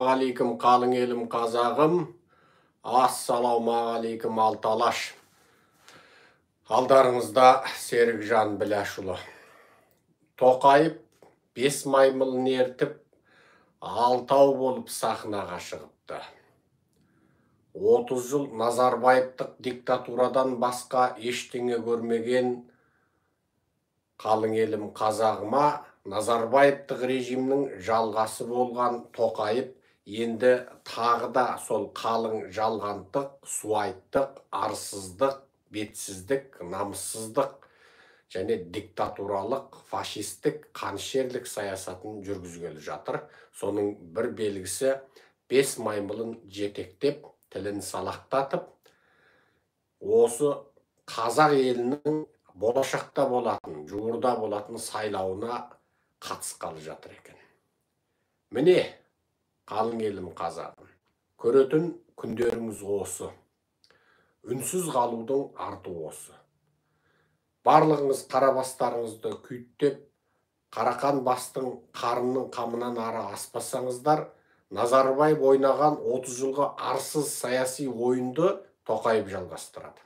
Алейкум қалың елім қазағым, ассалаумағалейкум алталаш. Алдарыңызда Серікжан Біләшұлы. Тоқайып 5 маймылын ертіп, 6 болып сахнаға шығыпты. 30 жыл Назарбаевтық диктатурадан басқа ештеңе көрмеген қалың елім қазағыма Назарбаевтық режимнің жалғасы болған Тоқайып енді тағы да сол қалың жалғандық, суайттық, арсыздық, бетсіздік, намыссыздық және диктатуралық, фашистік, қанішерлік саясатын жүргізгелі жатыр. Соның бір белгісі 5 маймылын жетектеп, тілін салақтатып, осы қазақ елінің болашақта болатын, жуырда болатын сайлауына қатысқалы жатыр екен. Міне, қалың елім қазағым, көретін күндеріңіз осы. Үнсіз қалудың арты осы. Барлығыңыз қарабастарыңызды күйттеп, қарақан бастың қарынның қамынан ары аспасаңыздар, Назарбаев ойнаған 30 жылғы арсыз саяси ойынды Тоқайып жалғастырады.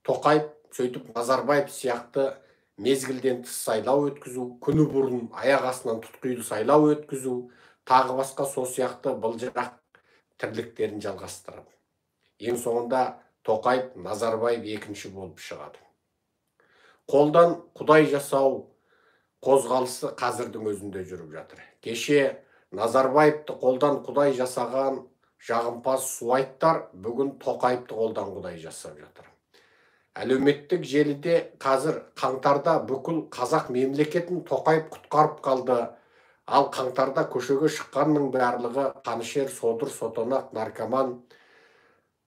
Тоқайып сөйтіп Назарбаев сияқты мезгілден тыс сайлау өткізу, күні бұрын аяқ астынан тұтқиылы сайлау өткізу, тағы басқа сол сияқты былжырақ тірліктерін жалғастырады. Ең соңында Тоқайып Назарбаев екінші болып шығады. Қолдан құдай жасау қозғалысы қазірдің өзінде жүріп жатыр. Кеше Назарбаевты қолдан құдай жасаған жағымпаз суайттар бүгін Тоқайыпты қолдан құдай жасап жатыр. Әлеуметтік желіде қазір қаңтарда бүкіл қазақ мемлекетін Тоқайып құтқарып қалды. Ал қаңтарда көшеге шыққанның барлығы қанішер, содыр, сотанақ, наркоман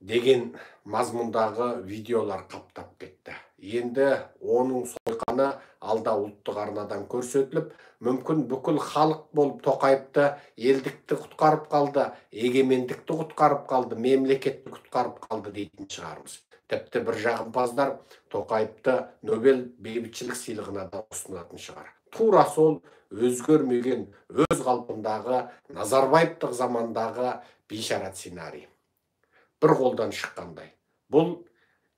деген мазмұндағы видеолар қаптап кетті. Енді оның сойқаны алда ұлттық арнадан көрсетіліп, мүмкін бүкіл халық болып Тоқайыпты елдікті құтқарып қалды, егемендікті құтқарып қалды, мемлекетті құтқарып қалды дейтін шығармыз. Тіпті бір жағымпаздар Тоқайыпты Нобель бейбітшілік сыйлығына да ұсынатын шығар. Тура сол өзгермеген, өз қалпындағы Назарбаевтық замандағы бейшара сценарий. Бір қолдан шыққандай. Бұл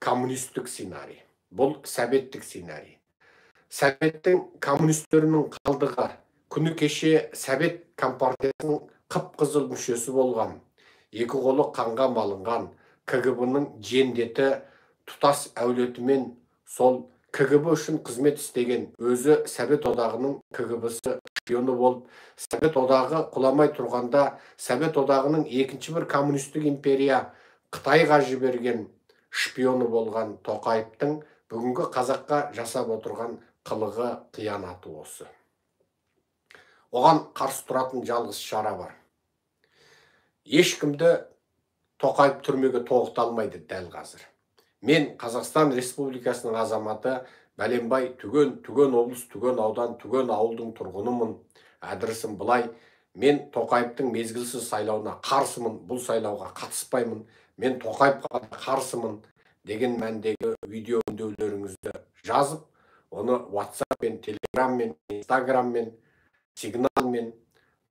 коммунистік сценарий. Бұл советтік сценарий. Советтің коммунистерінің қалдығы, күні кеше совет компартиясының қып-қызыл мүшесі болған, екі қолы қанға малынған КГБ-ның жендеті тұтас әулетімен сол КГБ үшін қызмет істеген, өзі Совет одағының КГБ-сы шпионы болып, Совет одағы құламай тұрғанда, Совет одағының екінші бір коммунистік империя Қытайға жіберген шпионы болған Тоқайыптың бүгінгі қазаққа жасап отырған қылығы, қиянаты осы. Оған қарсы тұратын жалғыз шара бар. Ешкімді Тоқайып түрмеге тоғыталмайды дәл қазір. Мен Қазақстан Республикасының азаматы Бәленбай түген облыс, түген аудан, түген ауылдың тұрғынымын. Адресім былай: мен Тоқайыптың мезгілсіз сайлауына қарсымын, бұл сайлауға қатыспаймын. Мен Тоқайыпқа қарсымын деген мәндегі видео үндеулеріңізді жазып, оны WhatsApp-мен, Telegram-мен, Instagram-мен, Signal-мен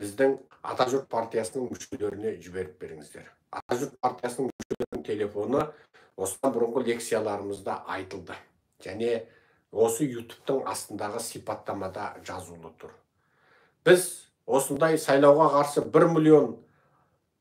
біздің Атажұрт партиясының мүшелеріне жіберіп беріңіздер. Атажұрт партиясының мүшелерінің телефоны осыдан бұрынғы лекцияларымызда айтылды. Және осы YouTube-тың астындағы сипаттамада жазулы тұр. Біз осындай сайлауға қарсы 1 миллион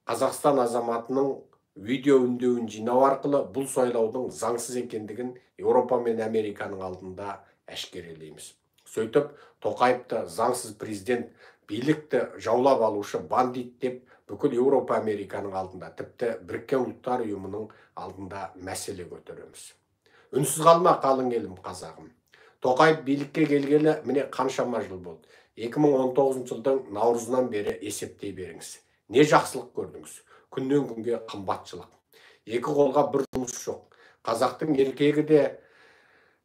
Қазақстан азаматының видео үндеуін жинау арқылы бұл сайлаудың заңсыз екендігін Еуропа мен Американың алдында әшкерелейміз. Сөйтіп, Тоқайыпты заңсыз президент, билікті жаулап алушы бандит деп бүкіл Еуропа Американың алдында, тіпті Біріккен Ұлттар ұйымының алдында мәселе көтереміз. Үнсіз қалма қалың елім қазағым. Тоқайып билікке келгелі міне қаншама жыл болды. 2019 жылдың наурызынан бері есептей беріңіз. Не жақсылық көрдіңіз? Күннен күнге қымбатшылық. Екі қолға бір жұмыс жоқ. Қазақтың еркегі де,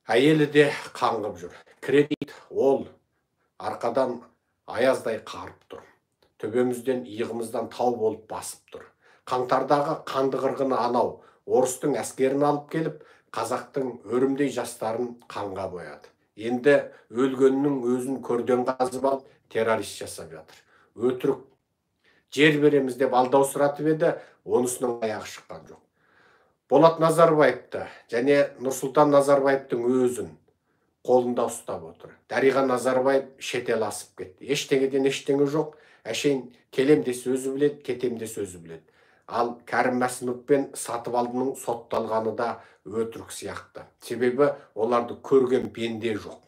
әйелі де қаңғып жүр. Кредит ол арқадан аяздай қарып тұр. Төбемізден, иығымыздан тау болып басып тұр. Қаңтардағы қанды қырғыны анау, орыстың әскерін алып келіп, қазақтың өрімдей жастарын қанға бояды. Енді өлгеннің өзін көрден қазып алып, террорист жасап жатыр. Өтірік жер береміз деп алдаусыратып еді, онысының аяғы шыққан жоқ. Болат Назарбаевты және Нұрсұлтан Назарбаевтың өзін қолында ұстап отыр. Дариға Назарбаев шетел асып кетті. Ештеңеден ештеңе жоқ. Әшейін келем десе өзі біледі, кетем десе өзі біледі. Ал Кәрім Мәсімов пен Сатыбалдының сотталғаны да өтірік сияқты. Себебі оларды көрген пенде жоқ.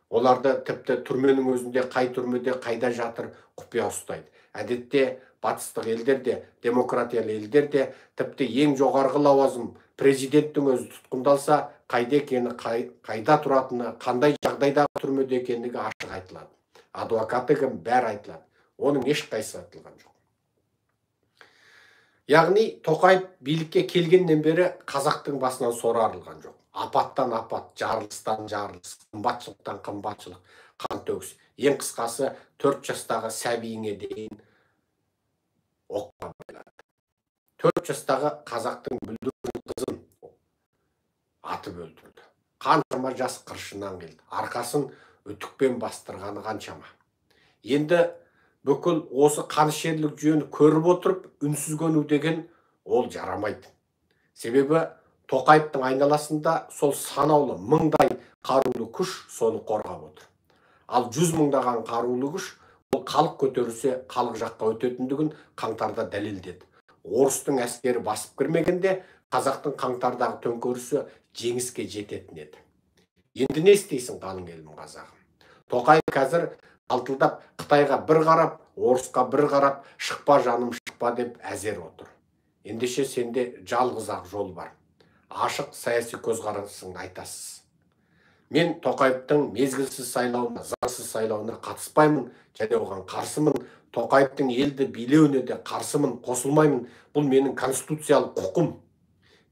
Оларды тіпті түрменің өзінде, қай түрмеде, қайда жатыр, құпия ұстайды. Әдетте батыстық елдерде, демократиялы елдерде тіпті ең жоғарғы лауазым президенттің өзі тұтқындалса, қайда екені, қайда тұратыны, қандай жағдайдағы түрмеде екендігі ашық айтылады. Адвокаты кім, бәрі айтылады. Оның ешқайсысы айтылған жоқ. Яғни Тоқаев билікке келгеннен бері қазақтың басынан сора арылған жоқ. Апаттан апат, жарылыстан жарылыс, қымбатшылықтан қымбатшылық, қан төгіс. Ең қысқасы 4 жастағы сәбиіңе дейін оққа байлады. 4 жастағы қазақтың бүлдіршін қызын атып өлтірді. Қаншама жас қыршыннан келді. Арқасын үтікпен бастырғаны қаншама. Енді бүкіл осы қанішерлік жүйені көріп отырып, үнсіз көну деген ол жарамайды. Себебі Тоқаевтың айналасында сол санаулы мыңдай қарулы күш соны қорғап отыр. Ал 100 мыңдаған қарулы күш ол халық көтерілсе халық жаққа өтетіндігін қаңтарда дәлелдеді. Орыстың әскері басып кірмегенде қазақтың қаңтардағы төңкерісі жеңіске жететін еді. Енді не істейсің қалың елім қазағым? Тоқаев қазір алтылдап Қытайға бір қарап, Орысқа бір қарап, шықпа жаным шықпа деп әзер отыр. Ендеше сенде жалғыз ақ жол бар. Ашық саяси көзқарасыңды айтасыз. Мен Тоқаевтың мезгілсіз сайлауына, заңсыз сайлауына қатыспаймын және оған қарсымын. Тоқаевтың елді билеуіне де қарсымын, қосылмаймын. Бұл менің конституциялық құқым.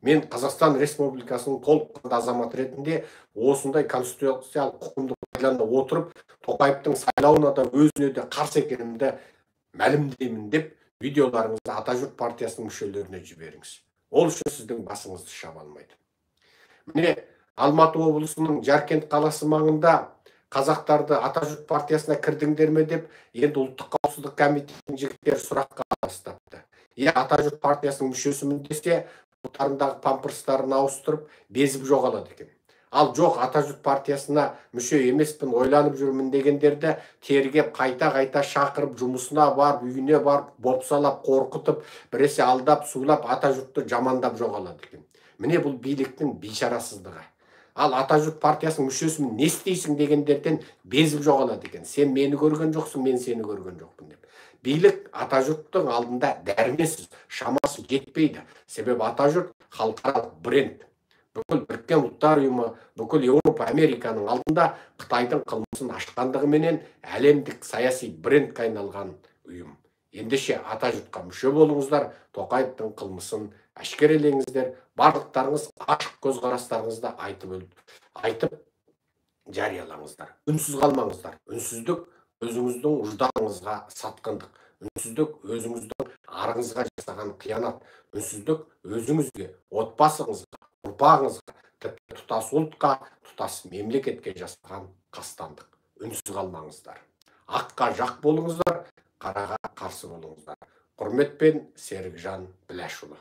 Мен Қазақстан Республикасының толыққанды азаматы ретінде осындай конституциялық құқымды пайдалана отырып, Тоқаевтың сайлауына да өзіне де қарсы екенімді мәлімдеймін деп видеоларыңызды Атажұрт партиясының мүшелеріне жіберіңіз. Ол үшін сіздің басыңызды шаба алмайды. Міне Алматы облысының Жаркент қаласы маңында қазақтарды Атажұрт партиясына кірдіңдер ме деп енді ұлттық қауіпсіздік комитетінің жігіттері сұраққа бастапты. Атажұрт партиясының мүшесімін десе, бұлтарындағы памперстарын ауыстырып, безіп жоғалады екен. Ал жоқ, Атажұрт партиясына мүше емеспін, ойланып жүрмін дегендерді тергеп қайта-қайта шақырып, жұмысына барып, үйіне барып, бопсалап, қорқытып, біресе алдап, сулап, Атажұртты жамандап жоғалады екен. Міне бұл биліктің бейшарасыздығы. Ал Атажұрт партиясының мүшесімен не істейсің дегендерден безіп жоғалады екен. Сен мені көрген жоқсың, мен сені көрген жоқпын деп. Билік Атажұрттың алдында дәрменсіз, шамасы жетпейді. Себебі Атажұрт халықаралық бренд. Бүкіл Біріккен Ұлттар ұйымы, бүкіл Еуропа, Американың алдында Қытайдың қылмысын ашқандығыменен әлемдік саяси брендке айналған ұйым. Ендеше Атажұртқа мүше болыңыздар, Тоқаевтың қылмысын әшкерелеңіздер, барлықтарыңыз ашық көзқарастарыңызды айтып жариялаңыздар. Үнсіз қалмаңыздар. Үнсіздік өзіңіздің ұжданыңызға сатқындық. Үнсіздік өзіңіздің арыңызға жасаған қиянат. Үнсіздік өзіңізге, отбасыңызға, ұрпағыңызға, тіпті тұтас ұлтқа, тұтас мемлекетке жасаған қастандық. Үнсіз қалмаңыздар. Аққа жақ болыңыздар, қараға қарсы болыңыздар. Құрметпен Серікжан Біләшұлы.